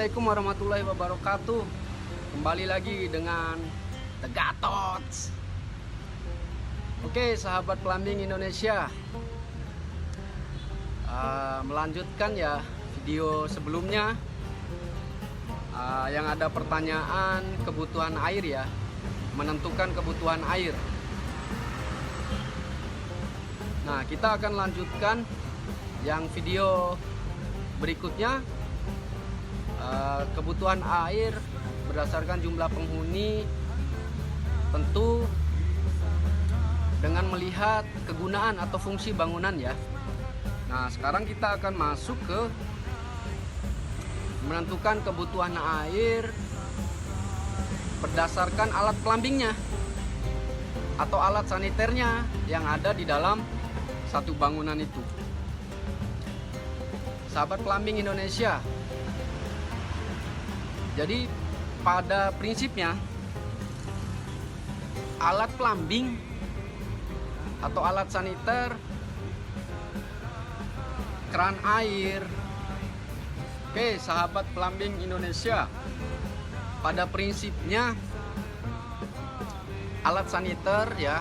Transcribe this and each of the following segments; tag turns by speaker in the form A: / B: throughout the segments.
A: Assalamualaikum warahmatullahi wabarakatuh. Kembali lagi dengan The Gatots. Oke, sahabat plumbing Indonesia, melanjutkan ya video sebelumnya, yang ada pertanyaan kebutuhan air ya, menentukan kebutuhan air. Nah, kita akan lanjutkan yang video berikutnya, kebutuhan air berdasarkan jumlah penghuni, tentu dengan melihat kegunaan atau fungsi bangunan ya. Nah, sekarang kita akan masuk ke menentukan kebutuhan air berdasarkan alat plumbingnya atau alat saniternya yang ada di dalam satu bangunan itu. Sahabat plumbing Indonesia, jadi pada prinsipnya alat plumbing atau alat saniter, keran air. Oke, sahabat plumbing Indonesia, pada prinsipnya alat saniter ya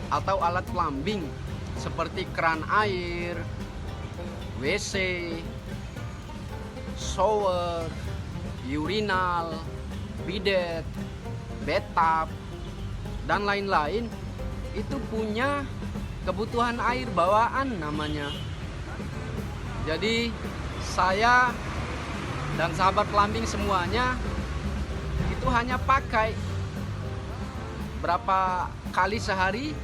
A: atau alat plumbing seperti keran air, WC, shower, urinal, bidet, bathtub, dan lain-lain itu punya kebutuhan air bawaan namanya. Jadi saya dan sahabat plumbing semuanya itu hanya pakai berapa kali sehari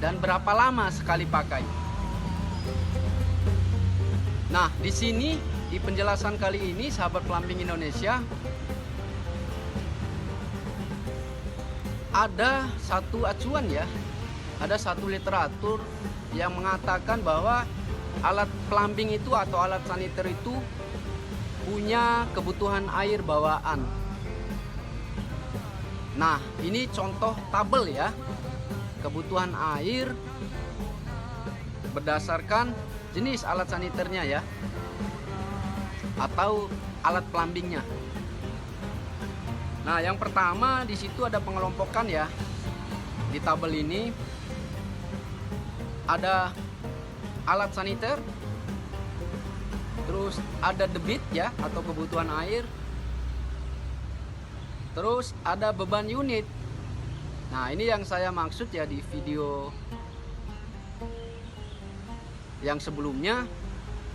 A: dan berapa lama sekali pakai. Nah, di sini di penjelasan kali ini sahabat plumbing Indonesia, ada satu acuan ya, ada satu literatur yang mengatakan bahwa alat plumbing itu atau alat saniter itu punya kebutuhan air bawaan. Nah, ini contoh tabel ya, kebutuhan air berdasarkan jenis alat saniternya ya, atau alat plumbingnya. Nah, yang pertama di situ ada pengelompokan ya. Di tabel ini ada alat saniter, terus ada debit ya atau kebutuhan air, terus ada beban unit. Nah, ini yang saya maksud ya di video yang sebelumnya,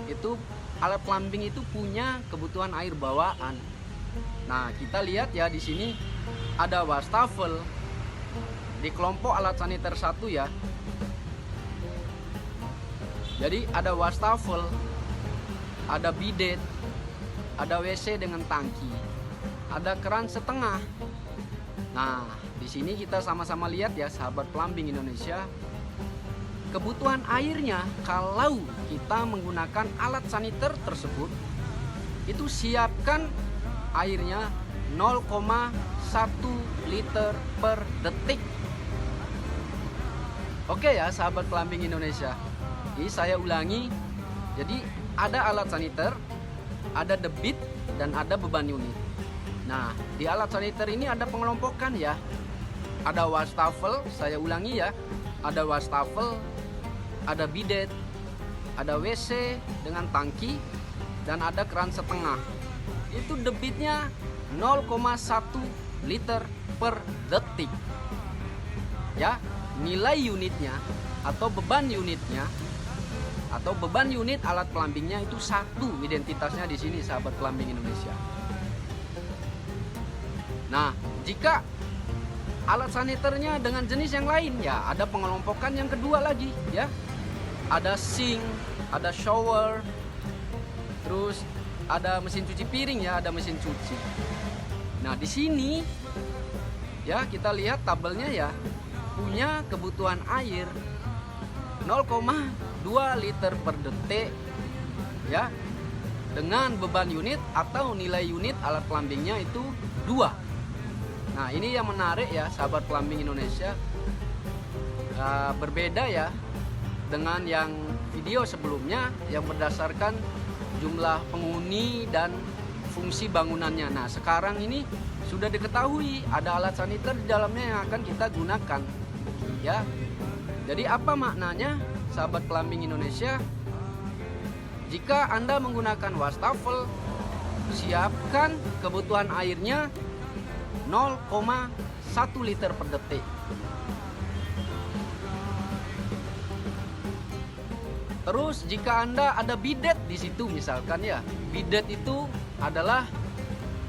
A: itu alat plumbing itu punya kebutuhan air bawaan. Nah, kita lihat ya di sini ada wastafel di kelompok alat saniter 1 ya. Jadi ada wastafel, ada bidet, ada WC dengan tangki, ada keran setengah. Nah, di sini kita sama-sama lihat ya sahabat plumbing Indonesia, kebutuhan airnya kalau kita menggunakan alat saniter tersebut itu siapkan airnya 0,1 liter per detik. Oke ya sahabat plumbing Indonesia, ini saya ulangi. Jadi ada alat saniter, ada debit, dan ada beban unit. Nah, di alat saniter ini ada pengelompokan ya. Ada wastafel, saya ulangi ya, ada wastafel, ada bidet, ada WC dengan tangki, dan ada keran setengah. Itu debitnya 0,1 liter per detik ya. Nilai unitnya atau beban unitnya atau beban unit alat plumbingnya itu 1 identitasnya di sini sahabat plumbing Indonesia. Nah, jika alat saniternya dengan jenis yang lain ya, ada pengelompokan yang kedua lagi ya. Ada sink, ada shower, terus ada mesin cuci piring ya, ada mesin cuci. Nah, di sini ya kita lihat tabelnya ya, punya kebutuhan air 0,2 liter per detik ya, dengan beban unit atau nilai unit alat plumbingnya itu 2. Nah, ini yang menarik ya sahabat plumbing Indonesia, berbeda ya dengan yang video sebelumnya yang berdasarkan jumlah penghuni dan fungsi bangunannya. Nah, sekarang ini sudah diketahui ada alat saniter di dalamnya yang akan kita gunakan. Ya. Jadi apa maknanya, sahabat plumbing Indonesia? Jika Anda menggunakan wastafel, siapkan kebutuhan airnya 0,1 liter per detik. Terus jika Anda ada bidet di situ misalkan ya, bidet itu adalah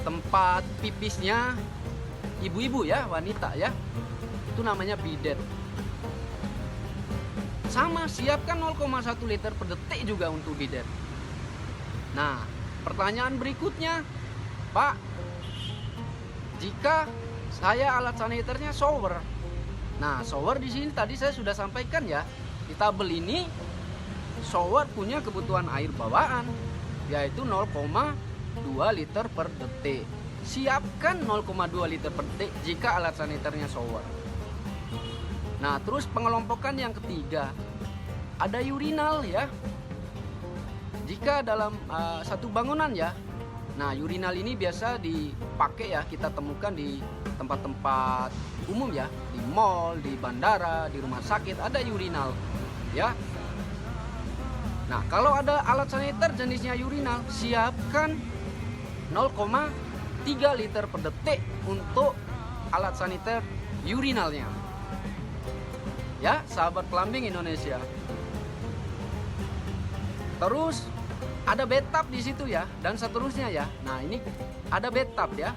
A: tempat pipisnya ibu-ibu ya, wanita ya. Itu namanya bidet. Sama, siapkan 0,1 liter per detik juga untuk bidet. Nah, pertanyaan berikutnya, Pak, jika saya alat saniternya shower. Nah, shower di sini tadi saya sudah sampaikan ya, di tabel ini shower punya kebutuhan air bawaan yaitu 0,2 liter per detik. Siapkan 0,2 liter per detik jika alat saniternya shower. Nah, terus pengelompokan yang ketiga, ada urinal ya. Jika dalam satu bangunan ya, nah urinal ini biasa dipakai ya, kita temukan di tempat-tempat umum ya, di mall, di bandara, di rumah sakit ada urinal ya. Nah, kalau ada alat saniter jenisnya urinal, siapkan 0,3 liter per detik untuk alat saniter urinalnya. Ya, sahabat plumbing Indonesia. Terus ada bathtub di situ ya, dan seterusnya ya. Nah, ini ada bathtub ya.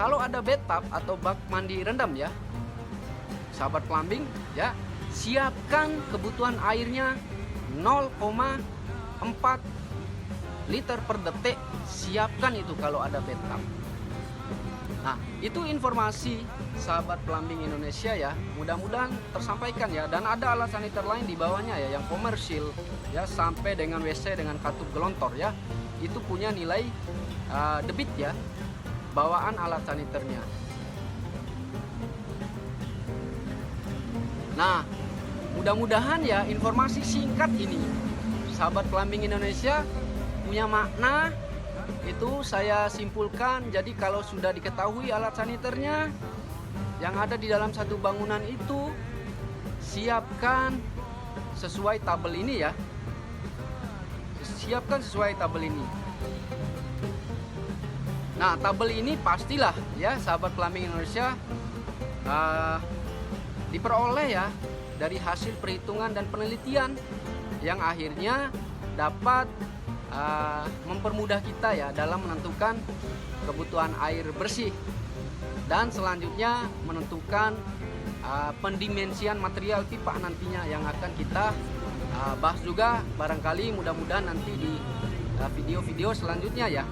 A: Kalau ada bathtub atau bak mandi rendam ya, sahabat plumbing ya, siapkan kebutuhan airnya 0,4 liter per detik. Siapkan itu kalau ada bathtub. Nah, itu informasi sahabat plumbing Indonesia ya. Mudah-mudahan tersampaikan ya. Dan ada alat saniter lain di bawahnya ya, yang komersil ya, sampai dengan WC dengan katup gelontor ya. Itu punya nilai debit ya, bawaan alat saniternya. Nah, mudah-mudahan ya informasi singkat ini sahabat plumbing Indonesia punya makna. Itu saya simpulkan. Jadi kalau sudah diketahui alat saniternya yang ada di dalam satu bangunan itu, siapkan sesuai tabel ini ya. Siapkan sesuai tabel ini. Nah, tabel ini pastilah ya sahabat plumbing Indonesia diperoleh ya dari hasil perhitungan dan penelitian yang akhirnya dapat mempermudah kita ya dalam menentukan kebutuhan air bersih, dan selanjutnya menentukan pendimensian material pipa nantinya yang akan kita bahas juga barangkali, mudah-mudahan nanti di video-video selanjutnya ya.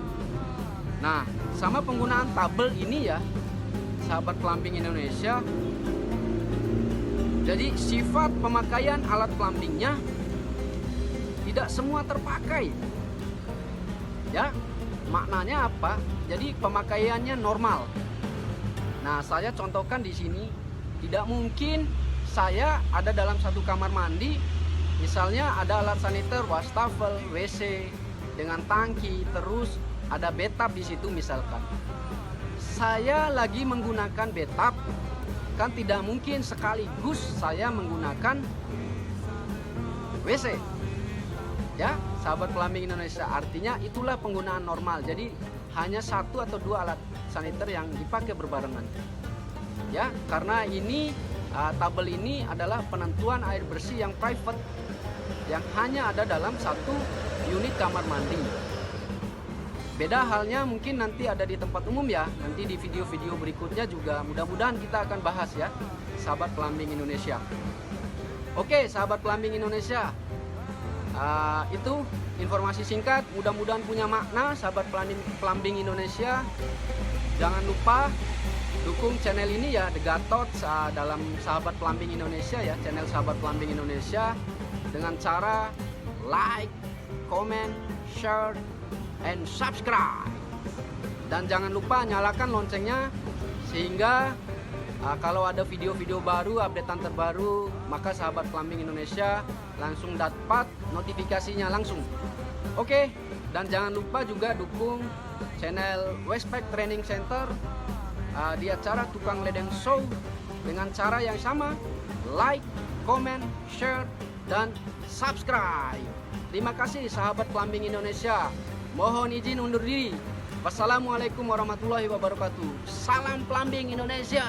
A: Nah, sama penggunaan tabel ini ya sahabat plumbing Indonesia, jadi sifat pemakaian alat plumbingnya tidak semua terpakai ya. Maknanya apa? Jadi pemakaiannya normal. Nah, saya contohkan di sini, tidak mungkin saya ada dalam satu kamar mandi, misalnya ada alat saniter, wastafel, WC dengan tangki, terus ada bathtub di situ misalkan. Saya lagi menggunakan bathtub, kan tidak mungkin sekaligus saya menggunakan WC. Ya, sahabat plumbing Indonesia, artinya itulah penggunaan normal. Jadi hanya satu atau dua alat saniter yang dipakai berbarengan. Ya, karena ini tabel ini adalah penentuan air bersih yang private yang hanya ada dalam satu unit kamar mandi. Beda halnya mungkin nanti ada di tempat umum ya. Nanti di video-video berikutnya juga mudah-mudahan kita akan bahas ya, sahabat plumbing Indonesia. Oke, sahabat plumbing Indonesia. Itu informasi singkat, mudah-mudahan punya makna sahabat plumbing Indonesia. Jangan lupa dukung channel ini ya, The Gatots, dalam sahabat plumbing Indonesia ya, channel sahabat plumbing Indonesia, dengan cara like, comment, share, and subscribe. Dan jangan lupa nyalakan loncengnya sehingga kalau ada video-video baru, updatean terbaru, maka sahabat plumbing Indonesia langsung dapat notifikasinya langsung. Oke, Dan jangan lupa juga dukung channel Westpac Training Center di acara Tukang Ledeng Show dengan cara yang sama, like, comment, share, dan subscribe. Terima kasih sahabat Plumbing Indonesia. Mohon izin undur diri. Wassalamualaikum warahmatullahi wabarakatuh. Salam Plumbing Indonesia.